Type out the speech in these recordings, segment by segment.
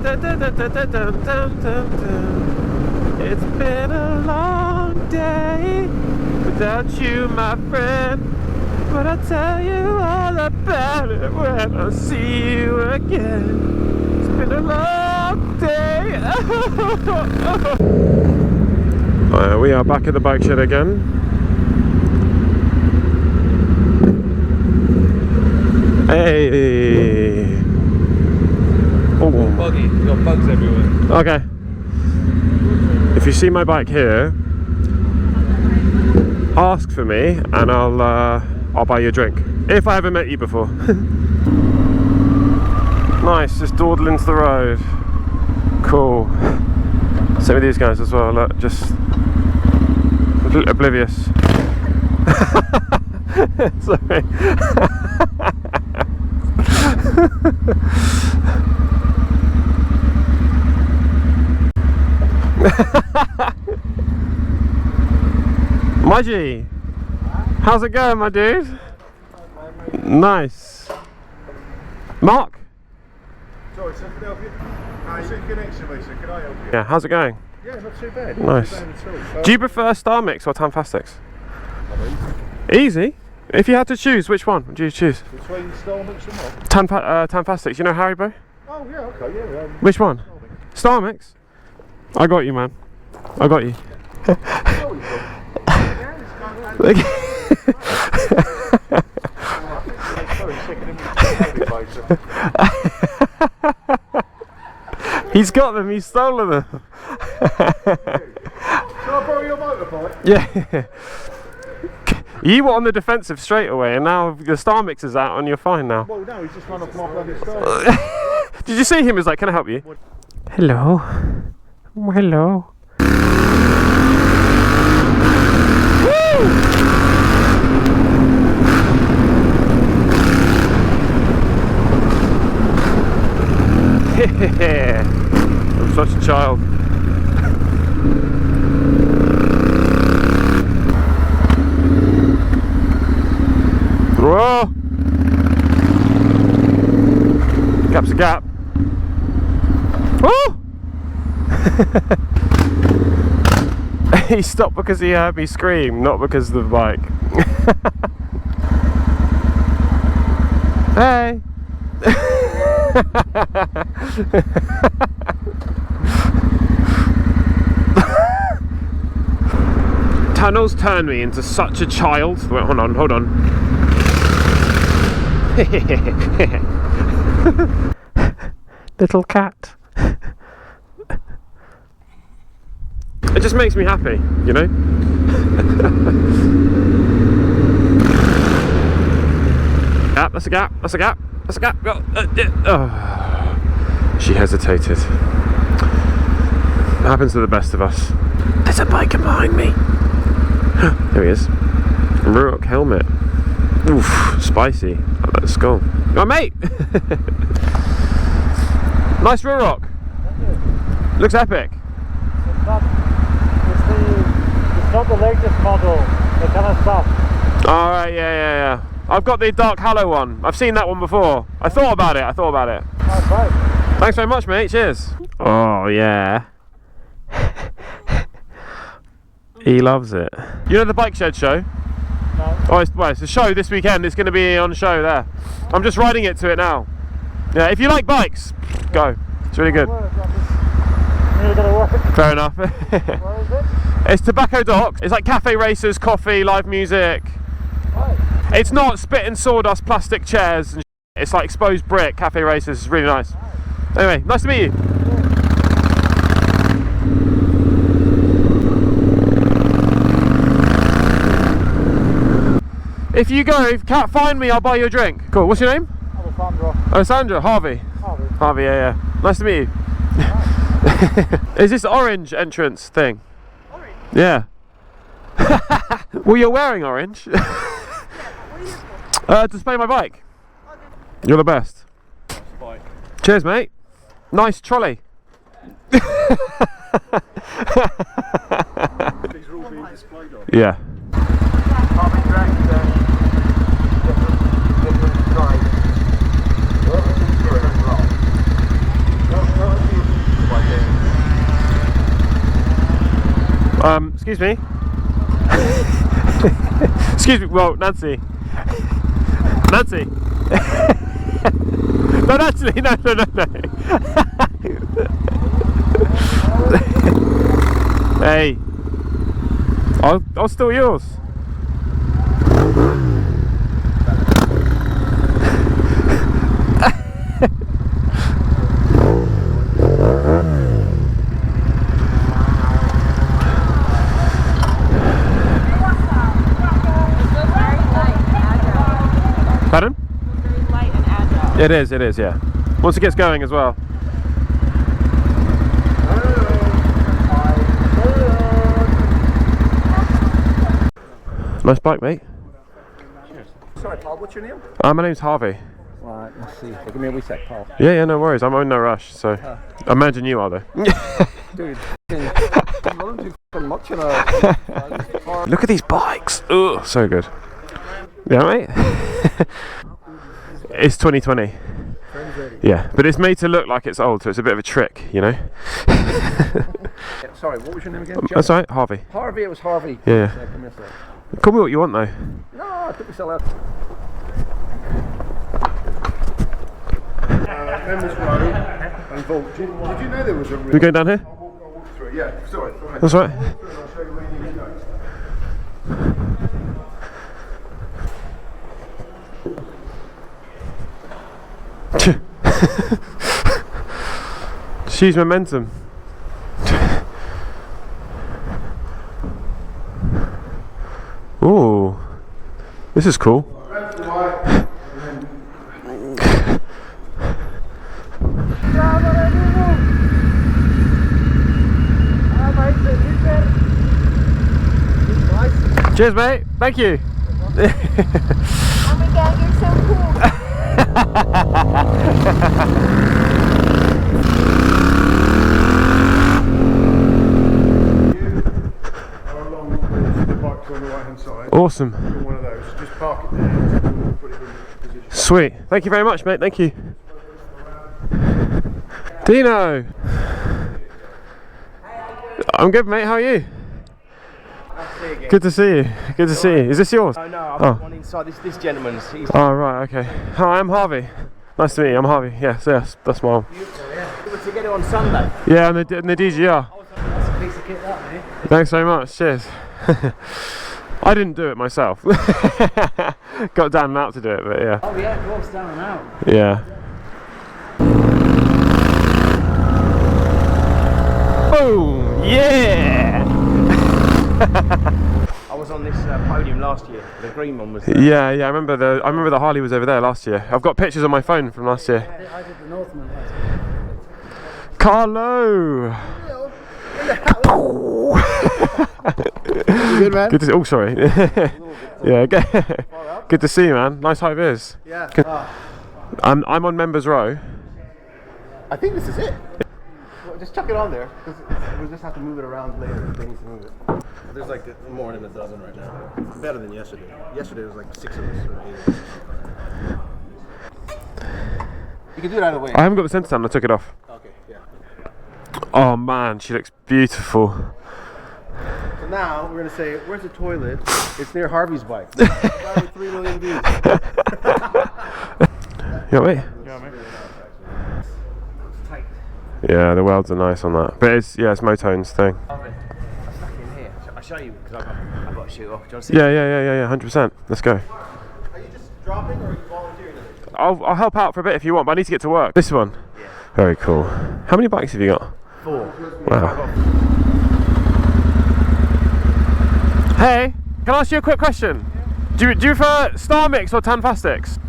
It's been a long day without you, my friend. But I'll tell you all about it when I see you again. It's been a long day. We are back at the bike shed again. Hey. Oh. Buggy. You've got bugs everywhere. Okay. If you see my bike here, ask for me and I'll buy you a drink. If I haven't met you before. Nice, just dawdle into the road. Cool. Same with these guys as well, look, just oblivious. Sorry. My G, how's it going, my dude? Nice. Mark? Sorry, sir, can I help you? It's in connection with you, can I help you? Yeah, how's it going? Yeah, not too bad. Nice. Not too bad at all. Do you prefer Star Mix or Tanfastics? Easy. If you had to choose, which one would you choose? Between Star Mix and what? Tanfastics. You know Harvey? Oh, yeah, okay, yeah. Which one? Star Mix. I got you, man. I got you. He's got them, he's stolen them. Can I borrow your motorbike? Yeah. You were on the defensive straight away and now the Star Mix is out and you're fine now. Well, no, he's just run off my bloody Star. Did you see him? He was like, can I help you? Hello. Oh, hello. I'm such a child. Whoa! Gap's a gap. Oh! He stopped because he heard me scream, not because of the bike. Hey! Tunnels turned me into such a child. Wait, hold on. Little cat. It just makes me happy, you know? Gap, that's a gap, that's a gap, that's a gap. Go. Oh. She hesitated. It happens to the best of us. There's a biker behind me. There he is. Ruroc helmet. Oof, spicy. I like the skull. Oh, mate! Nice Ruroc. Looks epic. It's not the latest model. They're kind of soft. Alright, yeah. I've got the dark halo one. I've seen that one before. I thought about it. That's right. Thanks very much, mate. Cheers. Oh, yeah. He loves it. You know the Bike Shed show? No. Oh, it's a show this weekend. It's going to be on show there. I'm just riding it to it now. Yeah, if you like bikes, go. It's really good. Fair enough. Where is it? It's Tobacco Dock. It's like cafe racers, coffee, live music. Right. It's not spit and sawdust plastic chairs and it's like exposed brick, cafe racers. It's really nice. Anyway, nice to meet you. If you can't find me, I'll buy you a drink. Cool, what's your name? Alessandra, Harvey. Harvey, yeah. Nice to meet you. Nice. Is this orange entrance thing? Orange? Yeah. Well, you're wearing orange. To display my bike. Okay. You're the best. Bike. Cheers, mate. Nice trolley. These are all being displayed on. Yeah. Excuse me. Excuse me. Well, Nancy. Nancy. No, actually, no. Hey, I'll steal yours. Pardon? Very light and agile. It is, yeah. Once it gets going as well. Nice bike, mate. Sorry, Paul, what's your name? My name's Harvey. Right, let's see. Give me a wee sec, Paul. Yeah, no worries. I'm in no rush, so I imagine you are though. Dude, I'm running too fucking much in a... Look at these bikes. Ugh, so good. Yeah, mate. It's 2020. Yeah, but it's made to look like it's old, so it's a bit of a trick, you know. Sorry, what was your name again? That's right, Harvey. Harvey, it was Harvey. Yeah. Come here, sir. Call me what you want though. No, I took myself out. Members Row and Vault. Did you know there was a... We going down here? I'll walk through it. Yeah, sorry. Go ahead. That's right. I'll walk through and I'll show you where you need to go. She's momentum. Ooh, this is cool. Cheers, mate. Thank you. Oh my god, you're so cool. On the right hand side. Awesome. One of those. Just park it there. Put it in position. Sweet. Thank you very much, mate. Thank you. Dino. I'm good, mate. How are you? Good to see you. Good to see you. Is this yours? Oh no, I've got one inside. This gentleman's. He's Oh right. Okay. Hi, I'm Harvey. Nice to meet you. I'm Harvey. Yes, that's my one. able to get it on Sunday. Yeah, and the DGR. That's a piece of kit, that, mate. Thanks very much. Cheers. I didn't do it myself. Got Dan and out to do it, but yeah. Oh yeah, of course, down and out. Yeah. Boom! Yeah! I was on this podium last year. The green one was there. Yeah. I remember the Harley was over there last year. I've got pictures on my phone from last year. I did the Northman last year. Carlo! You good, man? Good to see. Oh, sorry. Yeah. Good to see you, man. Nice high vis. Yeah. I'm on members row. I think this is it. Well, just chuck it on there. We'll just have to move it around later. If they need to move it. There's like more than a dozen right now. Better than yesterday. Yesterday was like 6 of us or 8 of us. You can do it either way. I haven't got the centre stand. I took it off. Okay, yeah. Oh man, she looks beautiful. So now we're gonna say, where's the toilet? It's near Harvey's bike. About 3 million views. You got me? Yeah, mate. Yeah, the welds are nice on that. But it's Motone's thing. I'm stuck in here. I'll show you because I've got to shoot off. Do you want to see? Yeah, 100%. Let's go. Are you just dropping or are you volunteering? I'll help out for a bit if you want, but I need to get to work. This one? Yeah. Very cool. How many bikes have you got? 4. Wow. Hey, can I ask you a quick question? Yeah. Do you prefer Star Mix or Tanfastics?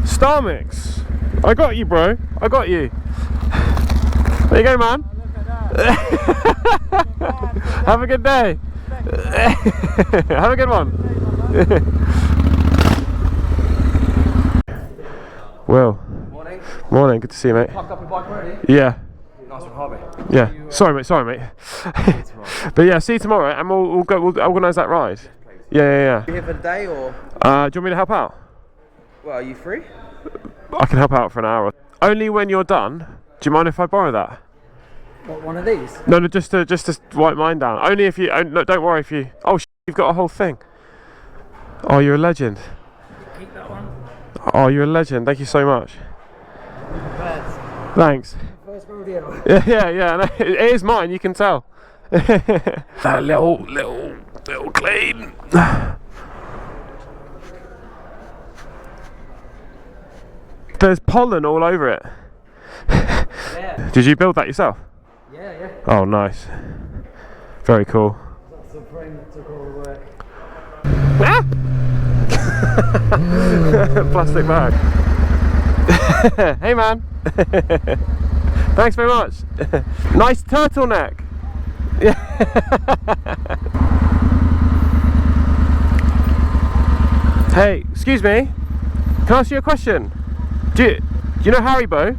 Star Mix. I got you, bro. I got you. There you go, man. Have a good day. Have a good one. Will. Morning. Morning. Good to see you, mate. Parked up your bike already? Yeah. Nice one, Harvey. Yeah. Sorry, mate. But yeah, see you tomorrow, and we'll organise that ride. Yeah. You here for the day or? Do you want me to help out? Well, are you free? I can help out for an hour. Only when you're done. Do you mind if I borrow that? What, one of these? No, no, just to wipe mine down. Only if you. No, don't worry if you. Oh, you've got a whole thing. Oh, you're a legend. Keep that one. Oh, you're a legend. Thank you so much. Thanks. First rodeo. Yeah. No, it is mine. You can tell. That little clean. There's pollen all over it. Yeah. Did you build that yourself? Yeah. Oh, nice. Very cool. That's the frame that took all the work. Plastic bag. Hey man. Thanks very much. Nice turtleneck. Yeah. Hey, excuse me. Can I ask you a question? Do you know Haribo?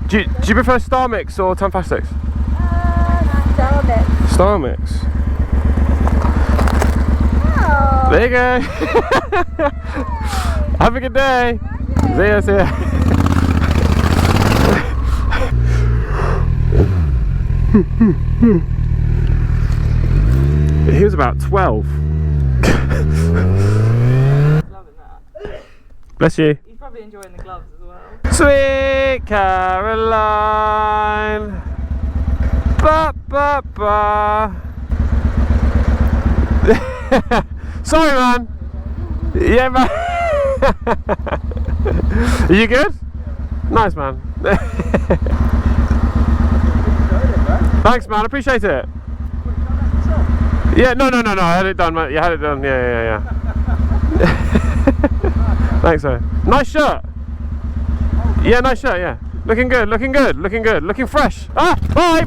Do you prefer Star Mix or Tanfastics? Star Mix. Star Mix. Oh. There you go. Have a good day. See ya. He was about 12. Loving that. Bless you. He's probably enjoying the gloves as well. Sweet Caroline. Ba ba ba. Sorry, man. Yeah, man. Are you good? Nice, man. Thanks, man. Appreciate it. Yeah, no. I had it done, man. You had it done. Yeah. Thanks, man. Nice shirt. Yeah, nice shirt. Yeah. Looking good. Looking fresh. Ah, bye.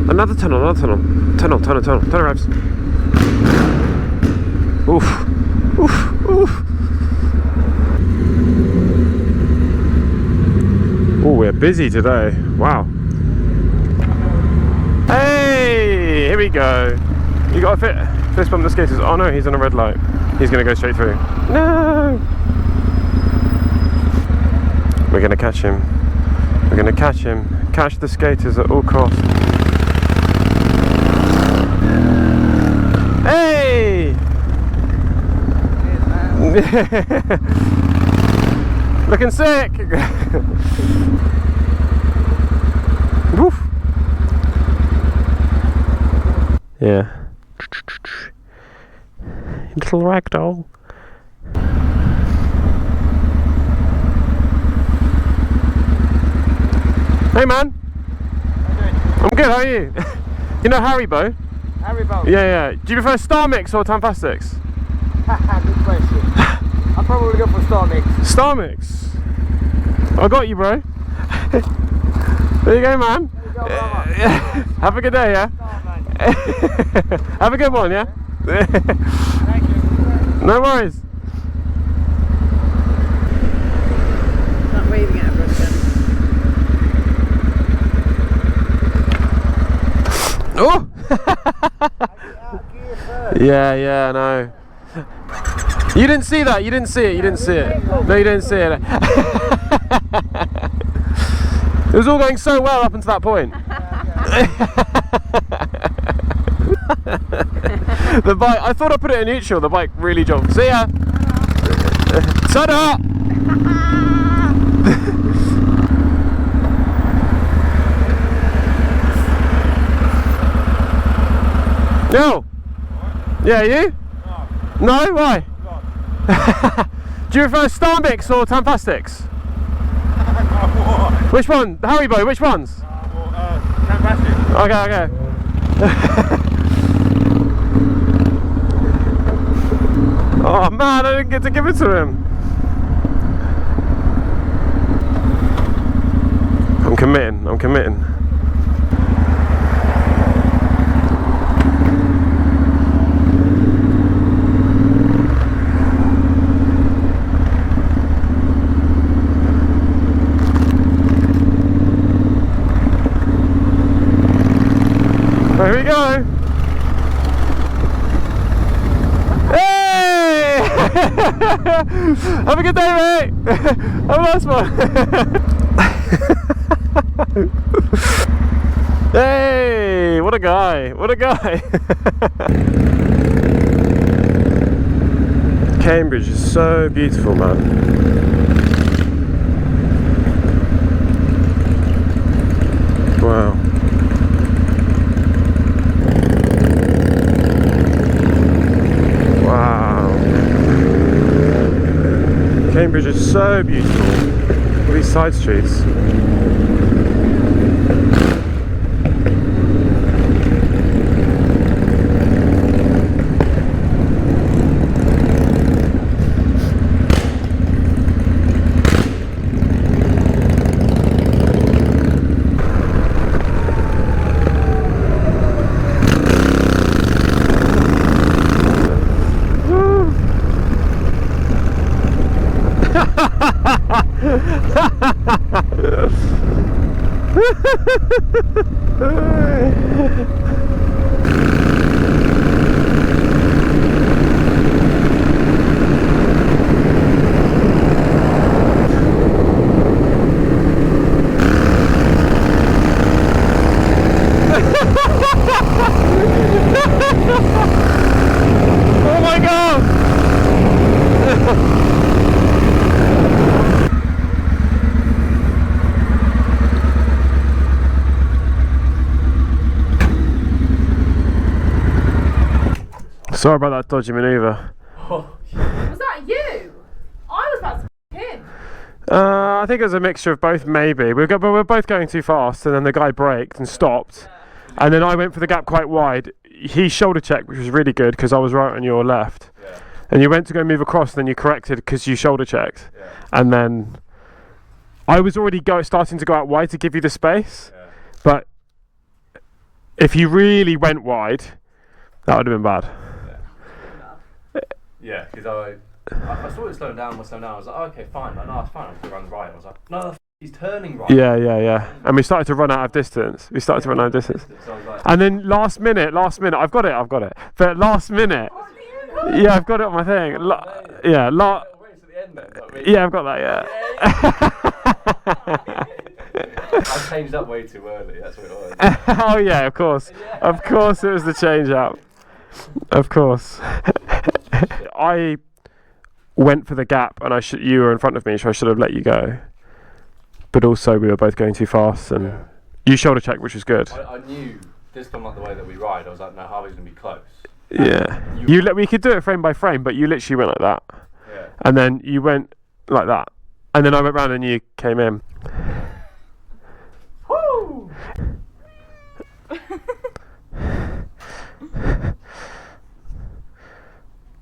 Another tunnel. Tunnel wraps. Oof. Oh, we're busy today. Wow. Hey, here we go. You got to fist bump the skaters. Oh no, he's on a red light. He's going to go straight through. No. We're going to catch him. Catch the skaters at all costs. Hey! Looking sick! Woof! Yeah. Little ragdoll. Hey man! I'm good, how are you? You know Haribo? Haribo? Yeah. Do you prefer Star Mix or Tanfastics? Good question. I'll probably go for Star Mix. Star Mix? I got you, bro. There you go, man. There you go, brother. Have a good day, yeah? Have a good one, yeah? Thank you. No worries. Not waving at everyone again. Oh! Yeah, I know. You didn't see that, you didn't see it. No, you didn't see it. It was all going so well up until that point. The bike, I thought I put it in neutral, the bike really jumped. See ya! Ta-da! No! Yeah, you? No? Why? Do you prefer Star Mix or Tanfastics? Which one? Haribo, which ones? Fantastic. Okay. Oh man, I didn't get to give it to him. I'm committing. There we go. Hey! Have a good day, mate. Have a nice one. Hey, what a guy. What a guy. Cambridge is so beautiful, man. Wow. Wow. Cambridge is so beautiful. All these side streets. Oh my god! Sorry about that dodgy manoeuvre. Was that you? I was about to him. I think it was a mixture of both, maybe. We were both going too fast, and then the guy braked and stopped. And then I went for the gap quite wide. He shoulder checked, which was really good because I was right on your left. Yeah. And you went to go move across, and then you corrected because you shoulder checked. Yeah. And then I was already starting to go out wide to give you the space. Yeah. But if you really went wide, that would have been bad. Yeah, because I saw it slowing down. I was like, oh, okay, fine. Like, no, it's fine. I'm going to run right. I was like, no, he's turning right. Yeah. And we started to run out of distance. So I was like, And then last minute, I've got it. But last minute, yeah, I've got it on my thing. wait to the end then. Like, Yeah, I've got that, yeah. I changed up way too early. That's what it was. Oh yeah, of course. Of course it was the change up. Of course. I went for the gap and you were in front of me, so I should have let you go. But also we were both going too fast and you shoulder checked, which was good. I knew this time, like the way that we ride, I was like, no, Harvey's going to be close. Yeah. We could do it frame by frame, but you literally went like that. Yeah. And then you went like that. And then I went round and you came in. Woo!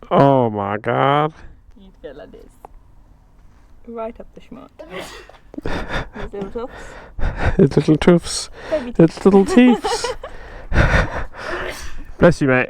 Oh my god. You'd go like this. Right up the schmuck. Those little tufts. It's little tufts. Baby It's little teeths. Bless you, mate.